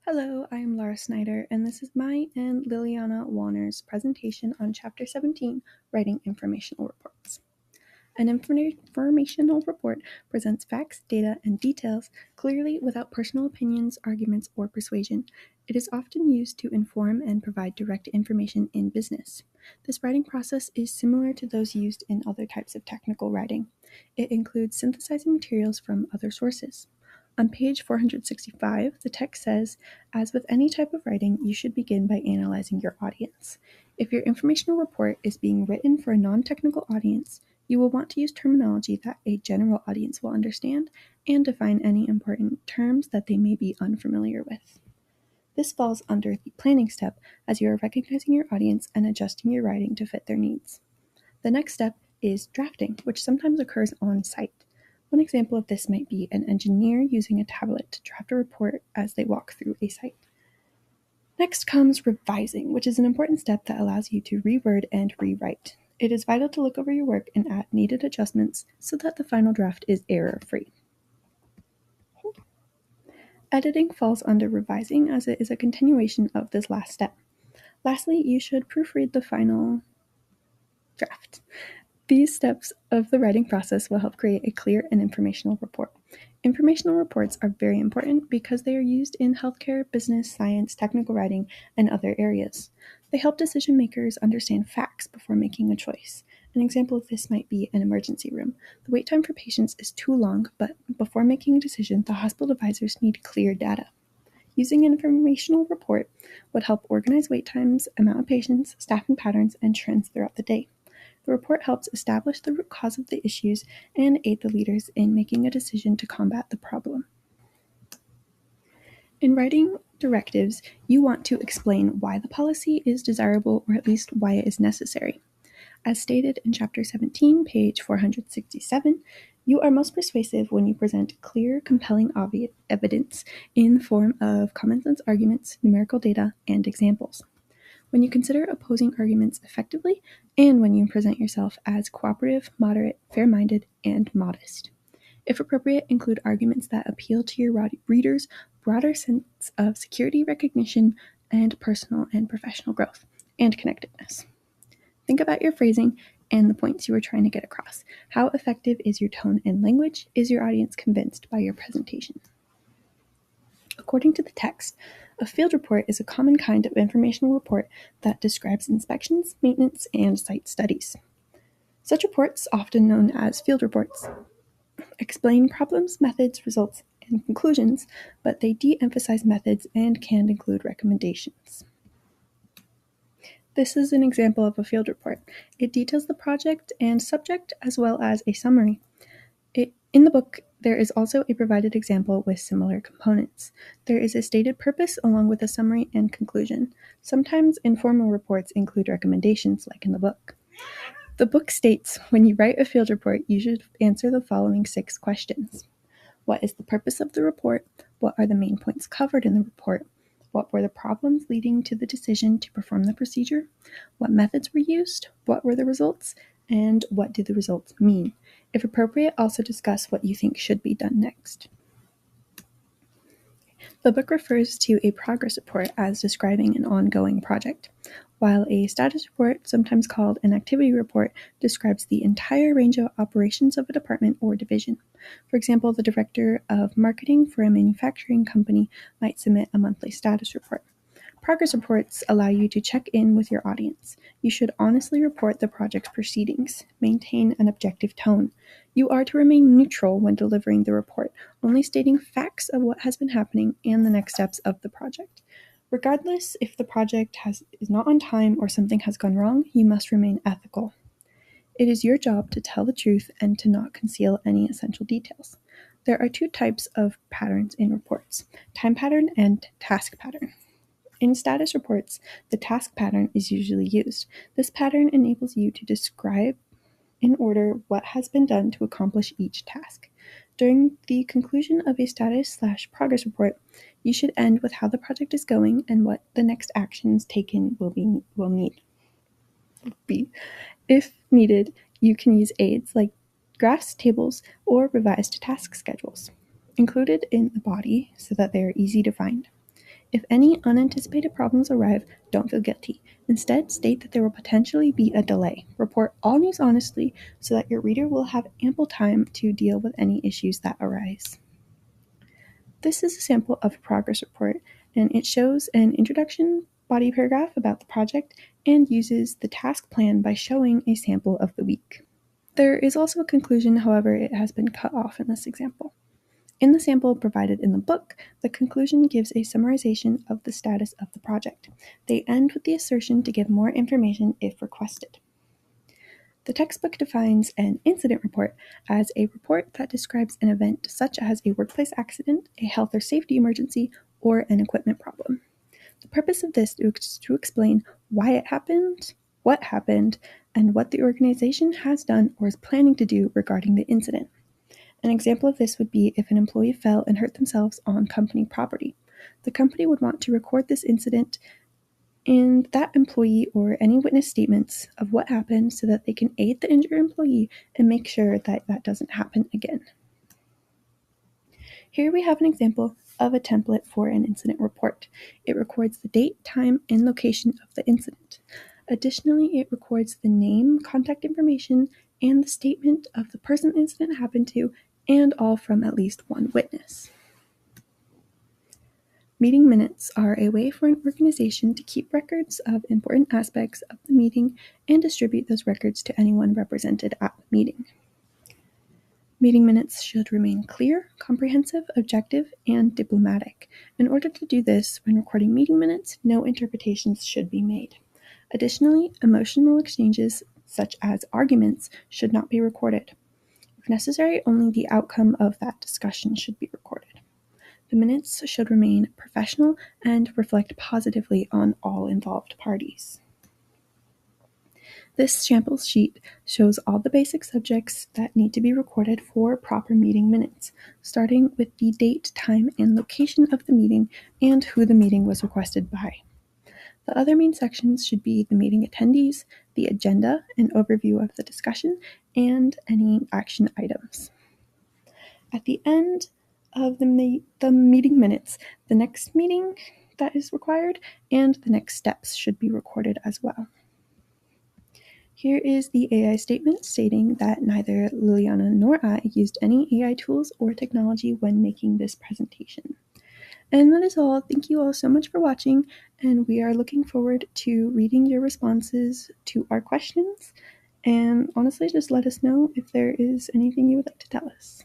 Hello, I am Laura Snyder, and this is my and Liliana Warner's presentation on Chapter 17, Writing Informational Reports. An informational report presents facts, data, and details clearly without personal opinions, arguments, or persuasion. It is often used to inform and provide direct information in business. This writing process is similar to those used in other types of technical writing. It includes synthesizing materials from other sources. On page 465, the text says, "As with any type of writing, you should begin by analyzing your audience. If your informational report is being written for a non-technical audience, you will want to use terminology that a general audience will understand and define any important terms that they may be unfamiliar with." This falls under the planning step, as you are recognizing your audience and adjusting your writing to fit their needs. The next step is drafting, which sometimes occurs on site. One example of this might be an engineer using a tablet to draft a report as they walk through a site. Next comes revising, which is an important step that allows you to reword and rewrite. It is vital to look over your work and add needed adjustments so that the final draft is error-free. Editing falls under revising, as it is a continuation of this last step. Lastly, you should proofread the final draft. These steps of the writing process will help create a clear and informational report. Informational reports are very important because they are used in healthcare, business, science, technical writing, and other areas. They help decision makers understand facts before making a choice. An example of this might be an emergency room. The wait time for patients is too long, but before making a decision, the hospital advisors need clear data. Using an informational report would help organize wait times, amount of patients, staffing patterns, and trends throughout the day. The report helps establish the root cause of the issues and aid the leaders in making a decision to combat the problem. In writing directives, you want to explain why the policy is desirable, or at least why it is necessary. As stated in Chapter 17, page 467, you are most persuasive when you present clear, compelling evidence in the form of common sense arguments, numerical data, and examples. When you consider opposing arguments effectively, and when you present yourself as cooperative, moderate, fair-minded, and modest. If appropriate, include arguments that appeal to your readers' broader sense of security, recognition, and personal and professional growth, and connectedness. Think about your phrasing and the points you are trying to get across. How effective is your tone and language? Is your audience convinced by your presentation? According to the text, a field report is a common kind of informational report that describes inspections, maintenance, and site studies. Such reports, often known as field reports, explain problems, methods, results, and conclusions, but they de-emphasize methods and can include recommendations. This is an example of a field report. It details the project and subject as well as a summary. In the book, there is also a provided example with similar components. There is a stated purpose along with a summary and conclusion. Sometimes informal reports include recommendations, like in the book. The book states, when you write a field report, you should answer the following 6 questions. What is the purpose of the report? What are the main points covered in the report? What were the problems leading to the decision to perform the procedure? What methods were used? What were the results? And what do the results mean? If appropriate, also discuss what you think should be done next. The book refers to a progress report as describing an ongoing project, while a status report, sometimes called an activity report, describes the entire range of operations of a department or division. For example, the director of marketing for a manufacturing company might submit a monthly status report. Progress reports allow you to check in with your audience. You should honestly report the project's proceedings. Maintain an objective tone. You are to remain neutral when delivering the report, only stating facts of what has been happening and the next steps of the project. Regardless if the project is not on time or something has gone wrong, you must remain ethical. It is your job to tell the truth and to not conceal any essential details. There are 2 types of patterns in reports: time pattern and task pattern. In status reports, the task pattern is usually used. This pattern enables you to describe in order what has been done to accomplish each task. During the conclusion of a status/progress report, you should end with how the project is going and what the next actions taken will need. If needed, you can use aids like graphs, tables, or revised task schedules included in the body so that they are easy to find. If any unanticipated problems arrive, don't feel guilty. Instead, state that there will potentially be a delay. Report all news honestly so that your reader will have ample time to deal with any issues that arise. This is a sample of a progress report, and it shows an introduction body paragraph about the project and uses the task plan by showing a sample of the week. There is also a conclusion, however, it has been cut off in this example. In the sample provided in the book, the conclusion gives a summarization of the status of the project. They end with the assertion to give more information if requested. The textbook defines an incident report as a report that describes an event such as a workplace accident, a health or safety emergency, or an equipment problem. The purpose of this is to explain why it happened, what happened, and what the organization has done or is planning to do regarding the incident. An example of this would be if an employee fell and hurt themselves on company property. The company would want to record this incident and that employee or any witness statements of what happened so that they can aid the injured employee and make sure that that doesn't happen again. Here we have an example of a template for an incident report. It records the date, time, and location of the incident. Additionally, it records the name, contact information, and the statement of the person the incident happened to, and all from at least one witness. Meeting minutes are a way for an organization to keep records of important aspects of the meeting and distribute those records to anyone represented at the meeting. Meeting minutes should remain clear, comprehensive, objective, and diplomatic. In order to do this, when recording meeting minutes, no interpretations should be made. Additionally, emotional exchanges, such as arguments, should not be recorded. If necessary, only the outcome of that discussion should be recorded. The minutes should remain professional and reflect positively on all involved parties. This sample sheet shows all the basic subjects that need to be recorded for proper meeting minutes, starting with the date, time, and location of the meeting and who the meeting was requested by. The other main sections should be the meeting attendees, the agenda, an overview of the discussion, and any action items. At the end of the meeting minutes, the next meeting that is required and the next steps should be recorded as well. Here is the AI statement stating that neither Liliana nor I used any AI tools or technology when making this presentation. And that is all. Thank you all so much for watching, and we are looking forward to reading your responses to our questions. And honestly, just let us know if there is anything you would like to tell us.